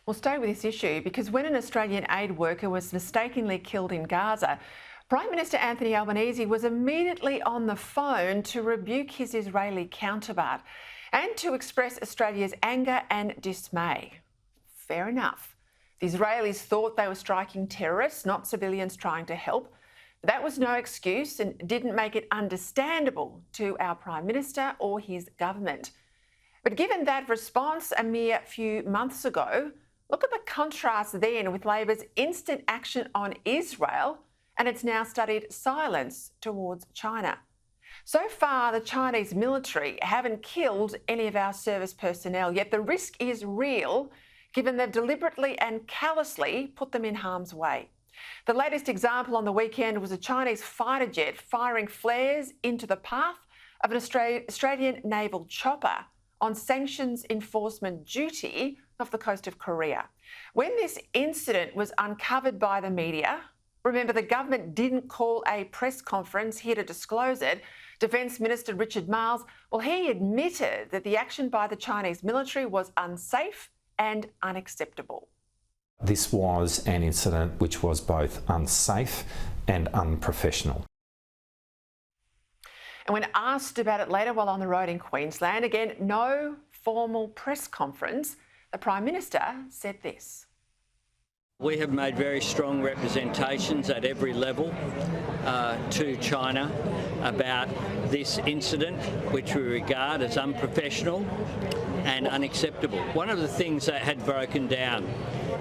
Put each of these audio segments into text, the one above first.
We'll stay with this issue because when an Australian aid worker was mistakenly killed in Gaza, Prime Minister Anthony Albanese was immediately on the phone to rebuke his Israeli counterpart and to express Australia's anger and dismay. Fair enough. The Israelis thought they were striking terrorists, not civilians trying to help. That was no excuse and didn't make it understandable to our Prime Minister or his government. But given that response a mere few months ago, look at the contrast then with Labor's instant action on Israel and its now studied silence towards China. So far, the Chinese military haven't killed any of our service personnel, yet the risk is real given they've deliberately and callously put them in harm's way. The latest example on the weekend was a Chinese fighter jet firing flares into the path of an Australian naval chopper on sanctions enforcement duty off the coast of Korea. When this incident was uncovered by the media, remember the government didn't call a press conference here to disclose it. Defence Minister Richard Marles, well, he admitted that the action by the Chinese military was unsafe and unacceptable. This was an incident which was both unsafe and unprofessional. And when asked about it later while on the road in Queensland, again, no formal press conference, the Prime Minister said this. We have made very strong representations at every level to China about this incident, which we regard as unprofessional and unacceptable. One of the things that had broken down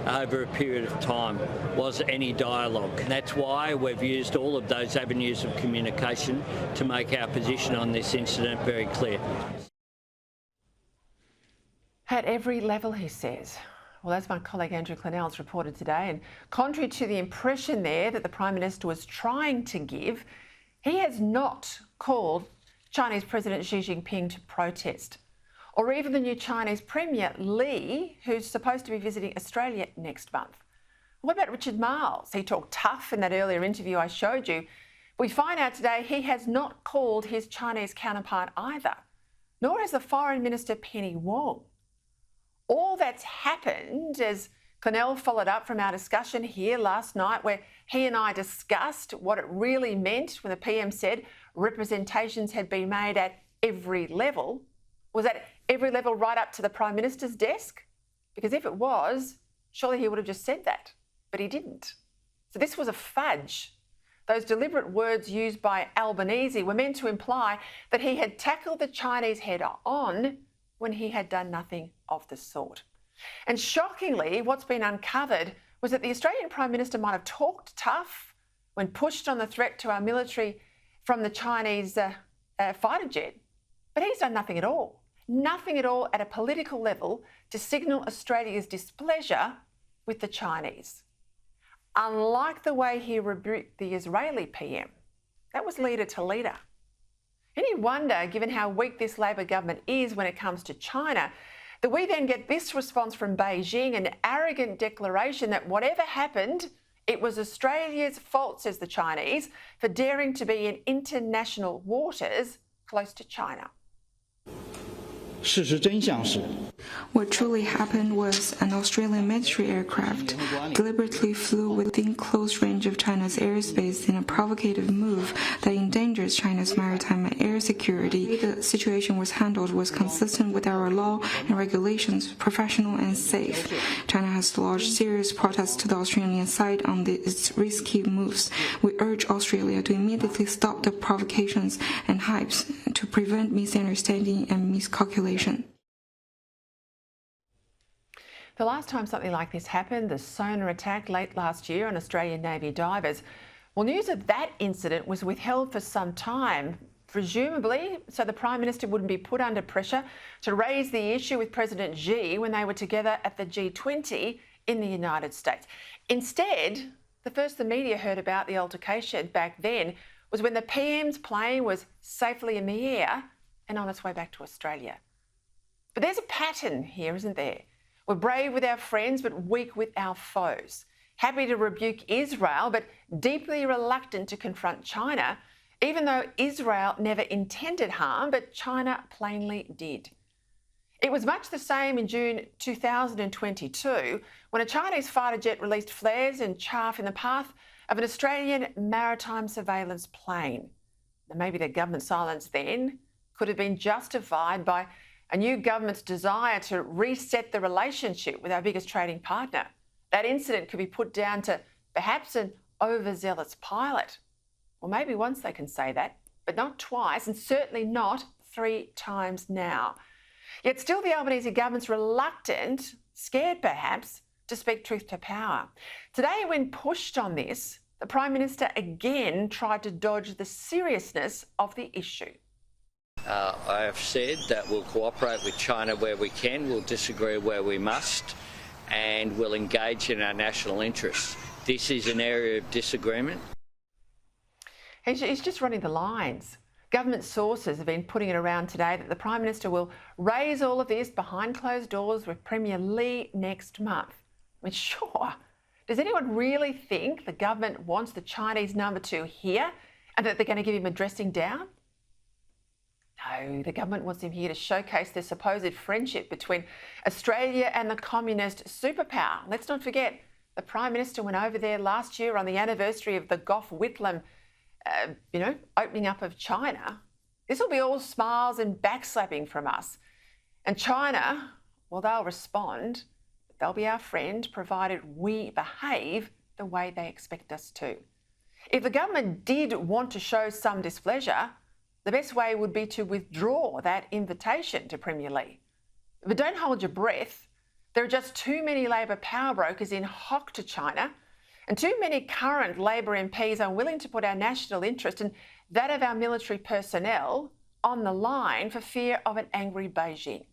over a period of time was any dialogue. And that's why we've used all of those avenues of communication to make our position on this incident very clear. At every level, he says. Well, as my colleague Andrew Clennell's reported today, and contrary to the impression there that the Prime Minister was trying to give, he has not called Chinese President Xi Jinping to protest, or even the new Chinese Premier Li, who's supposed to be visiting Australia next month. What about Richard Marles? He talked tough in that earlier interview I showed you. We find out today he has not called his Chinese counterpart either, nor has the Foreign Minister Penny Wong. All that's happened, as Clennell followed up from our discussion here last night, where he and I discussed what it really meant when the PM said representations had been made at every level. Was that every level right up to the Prime Minister's desk? Because if it was, surely he would have just said that, but he didn't. So this was a fudge. Those deliberate words used by Albanese were meant to imply that he had tackled the Chinese head on when he had done nothing of the sort. And shockingly, what's been uncovered was that the Australian Prime Minister might have talked tough when pushed on the threat to our military from the Chinese fighter jet, but he's done nothing at all. Nothing at all at a political level to signal Australia's displeasure with the Chinese. Unlike the way he rebuked the Israeli PM, that was leader to leader. Any wonder, given how weak this Labor government is when it comes to China, that we then get this response from Beijing, an arrogant declaration that whatever happened, it was Australia's fault, says the Chinese, for daring to be in international waters close to China. What truly happened was an Australian military aircraft deliberately flew within close range of China's airspace in a provocative move that endangers China's maritime and air security. The situation was handled was consistent with our law and regulations, professional and safe. China has lodged serious protests to the Australian side on its risky moves. We urge Australia to immediately stop the provocations and hypes to prevent misunderstanding and miscalculation. The last time something like this happened, the sonar attack late last year on Australian Navy divers, well, news of that incident was withheld for some time, presumably so the Prime Minister wouldn't be put under pressure to raise the issue with President Xi when they were together at the G20 in the United States. Instead, the first the media heard about the altercation back then was when the PM's plane was safely in the air and on its way back to Australia. But there's a pattern here, isn't there? We're brave with our friends, but weak with our foes. Happy to rebuke Israel, but deeply reluctant to confront China, even though Israel never intended harm, but China plainly did. It was much the same in June 2022 when a Chinese fighter jet released flares and chaff in the path of an Australian maritime surveillance plane. And maybe the government silence then could have been justified by a new government's desire to reset the relationship with our biggest trading partner. That incident could be put down to perhaps an overzealous pilot. Well, maybe once they can say that, but not twice, and certainly not 3 times now. Yet still the Albanese government's reluctant, scared perhaps, to speak truth to power. Today, when pushed on this, the Prime Minister again tried to dodge the seriousness of the issue. I have said that we'll cooperate with China where we can, we'll disagree where we must, and we'll engage in our national interests. This is an area of disagreement. He's just running the lines. Government sources have been putting it around today that the Prime Minister will raise all of this behind closed doors with Premier Li next month. I mean, sure. Does anyone really think the government wants the Chinese number 2 here and that they're going to give him a dressing down? No, the government wants him here to showcase the supposed friendship between Australia and the communist superpower. Let's not forget, the Prime Minister went over there last year on the anniversary of the Gough Whitlam opening up of China. This will be all smiles and backslapping from us. And China, well, they'll respond. They'll be our friend, provided we behave the way they expect us to. If the government did want to show some displeasure, the best way would be to withdraw that invitation to Premier Li. But don't hold your breath. There are just too many Labor power brokers in hock to China, and too many current Labor MPs are willing to put our national interest and that of our military personnel on the line for fear of an angry Beijing.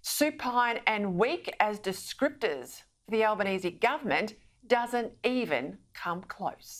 Supine and weak as descriptors for the Albanese government doesn't even come close.